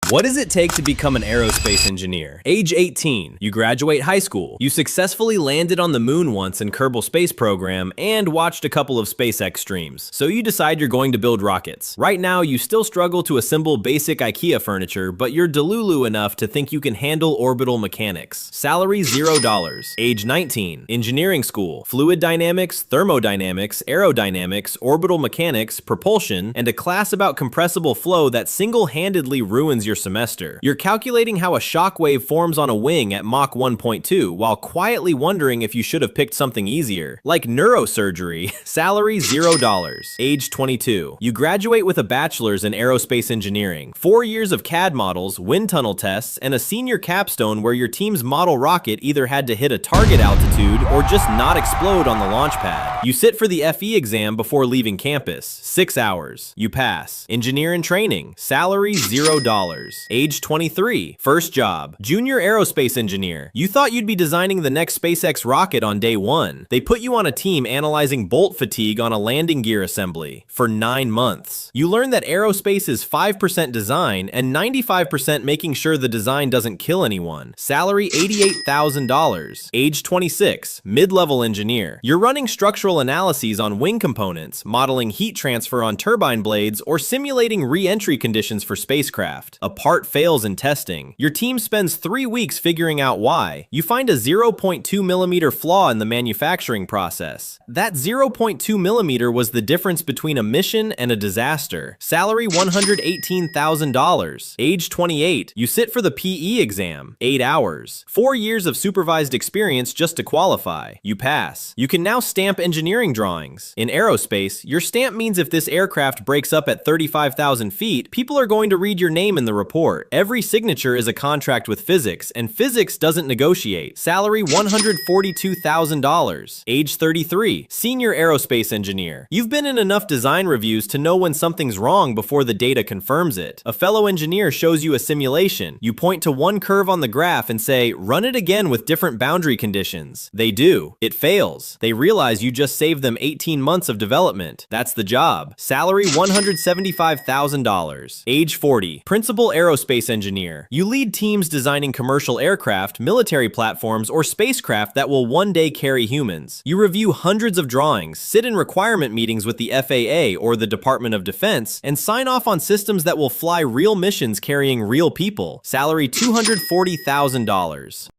What does it take to become an aerospace engineer? Age 18, you graduate high school. You successfully landed on the moon once in Kerbal Space Program and watched a couple of SpaceX streams. So you decide you're going to build rockets. Right now, you still struggle to assemble basic IKEA furniture, but you're delulu enough to think you can handle orbital mechanics. Salary $0. Age 19, engineering school, fluid dynamics, thermodynamics, aerodynamics, orbital mechanics, propulsion, and a class about compressible flow that single-handedly ruins your semester. You're calculating how a shock wave forms on a wing at Mach 1.2 while quietly wondering if you should have picked something easier, like neurosurgery. Salary $0. Age 22. You graduate with a bachelor's in aerospace engineering, 4 years of CAD models, wind tunnel tests, and a senior capstone where your team's model rocket either had to hit a target altitude or just not explode on the launch pad. You sit for the FE exam before leaving campus, 6 hours. You pass. Engineer in training, salary $0. Age 23, first job, junior aerospace engineer. You thought you'd be designing the next SpaceX rocket on day 1. They put you on a team analyzing bolt fatigue on a landing gear assembly for 9 months. You learn that aerospace is 5% design and 95% making sure the design doesn't kill anyone. Salary $88,000. Age 26, mid-level engineer. You're running structural analyses on wing components, modeling heat transfer on turbine blades, or simulating re-entry conditions for spacecraft. A part fails in testing. Your team spends 3 weeks figuring out why. You find a 0.2 millimeter flaw in the manufacturing process. That 0.2 millimeter was the difference between a mission and a disaster. Salary $118,000. Age 28. You sit for the PE exam, 8 hours. 4 years of supervised experience just to qualify. You pass. You can now stamp engineering drawings. In aerospace, your stamp means if this aircraft breaks up at 35,000 feet, people are going to read your name in the report. Every signature is a contract with physics, and physics doesn't negotiate. Salary $142,000. Age 33, senior aerospace engineer. You've been in enough design reviews to know when something's wrong before the data confirms it. A fellow engineer shows you a simulation. You point to one curve on the graph and say, run it again with different boundary conditions. They do. It fails. They realize you just saved them 18 months of development. That's the job. Salary $175,000. Age 40, principal aerospace engineer. You lead teams designing commercial aircraft, military platforms, or spacecraft that will one day carry humans. You review hundreds of drawings, sit in requirement meetings with the FAA or the Department of Defense, and sign off on systems that will fly real missions carrying real people. Salary $240,000.